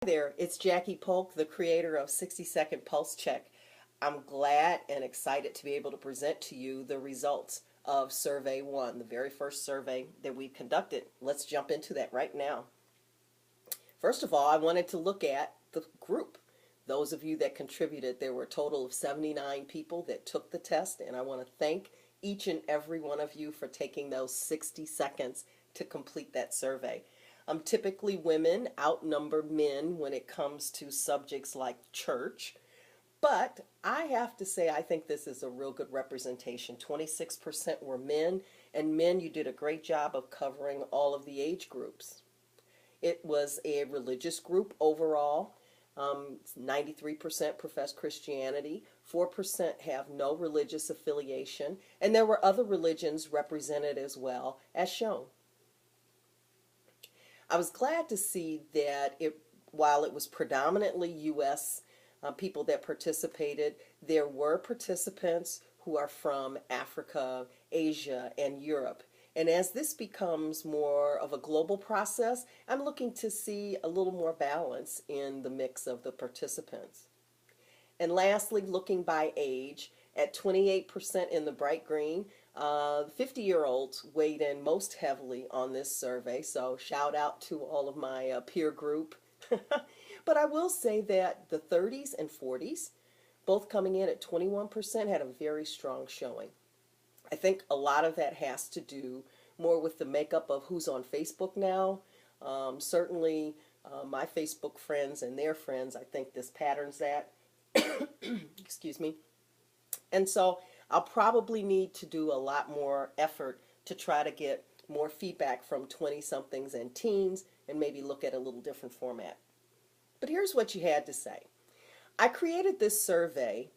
There, it's Jackie Polk, the creator of 60-Second Pulse Check. I'm glad and excited to be able to present to you the results of Survey 1, the very first survey that we conducted. Let's jump into that right now. First of all, I wanted to look at the group. Those of you that contributed, there were a total of 79 people that took the test, and I want to thank each and every one of you for taking those 60 seconds to complete that survey. Typically, women outnumber men when it comes to subjects like church, but I have to say I think this is a real good representation. 26% were men, and men, you did a great job of covering all of the age groups. It was a religious group overall. 93% profess Christianity, 4% have no religious affiliation, and there were other religions represented as well, as shown. I was glad to see that while it was predominantly U.S. People that participated, there were participants who are from Africa, Asia, and Europe. And as this becomes more of a global process, I'm looking to see a little more balance in the mix of the participants. And lastly, looking by age, at 28% in the bright green, 50-year-olds weighed in most heavily on this survey, so shout out to all of my peer group. But I will say that the 30s and 40s, both coming in at 21%, had a very strong showing. I think a lot of that has to do more with the makeup of who's on Facebook now. Certainly my Facebook friends and their friends, I think this patterns that. Excuse me. And so I'll probably need to do a lot more effort to try to get more feedback from 20-somethings and teens and maybe look at a little different format. But here's what you had to say. I created this survey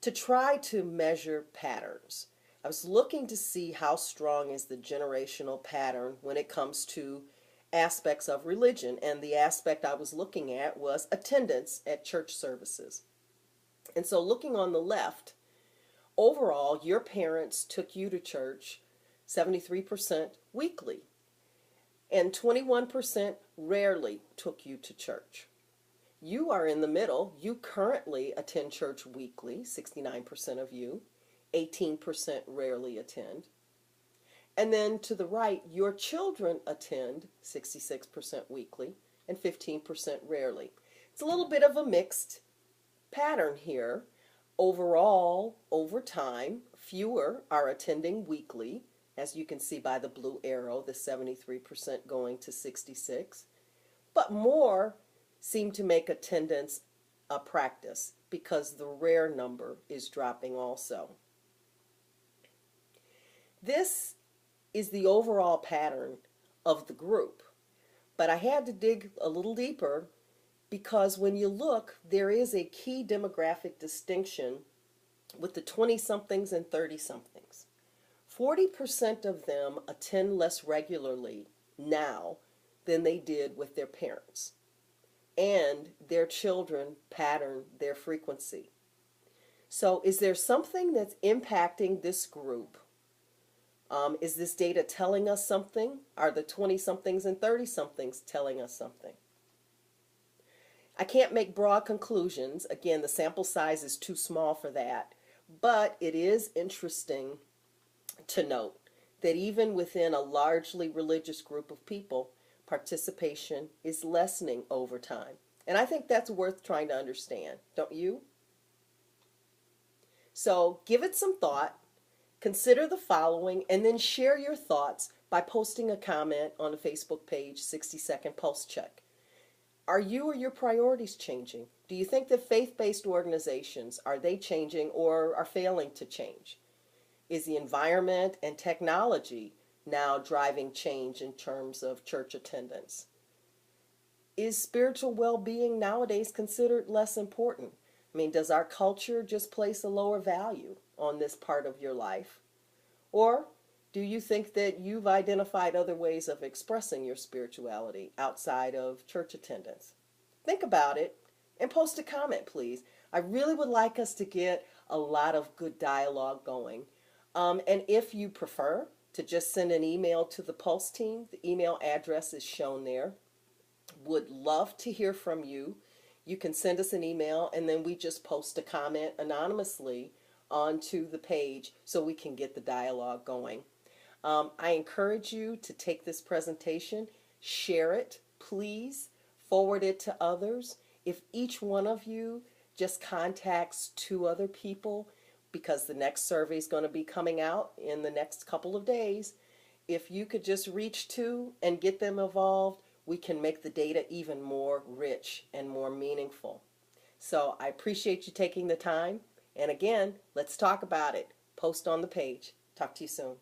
to try to measure patterns. I was looking to see how strong is the generational pattern when it comes to aspects of religion, and the aspect I was looking at was attendance at church services. And so looking on the left, overall, your parents took you to church 73% weekly, and 21% rarely took you to church. You are in the middle. You currently attend church weekly, 69% of you. 18% rarely attend. And then to the right, your children attend 66% weekly and 15% rarely. It's a little bit of a mixed pattern here. Overall, over time, fewer are attending weekly, as you can see by the blue arrow, the 73% going to 66%, but more seem to make attendance a practice because the rare number is dropping also. This is the overall pattern of the group, but I had to dig a little deeper because when you look, there is a key demographic distinction with the 20-somethings and 30-somethings. 40% of them attend less regularly now than they did with their parents, and their children pattern their frequency. So is there something that's impacting this group? Is this data telling us something? Are the 20-somethings and 30-somethings telling us something? I can't make broad conclusions. Again, the sample size is too small for that. But it is interesting to note that even within a largely religious group of people, participation is lessening over time. And I think that's worth trying to understand, don't you? So give it some thought. Consider the following and then share your thoughts by posting a comment on the Facebook page 60-Second Pulse Check. Are you or your priorities changing? Do you think that faith-based organizations, are they changing or are failing to change? Is the environment and technology now driving change in terms of church attendance? Is spiritual well-being nowadays considered less important? I mean, does our culture just place a lower value on this part of your life? Or do you think that you've identified other ways of expressing your spirituality outside of church attendance? Think about it and post a comment, please. I really would like us to get a lot of good dialogue going. And if you prefer to just send an email to the Pulse team, the email address is shown there. would love to hear from you. You can send us an email, and then we just post a comment anonymously onto the page so we can get the dialogue going. I encourage you to take this presentation, share it, please, forward it to others. If each one of you just contacts 2 other people, because the next survey is going to be coming out in the next couple of days, if you could just reach 2 and get them involved, we can make the data even more rich and more meaningful. So I appreciate you taking the time. And again, let's talk about it. Post on the page. Talk to you soon.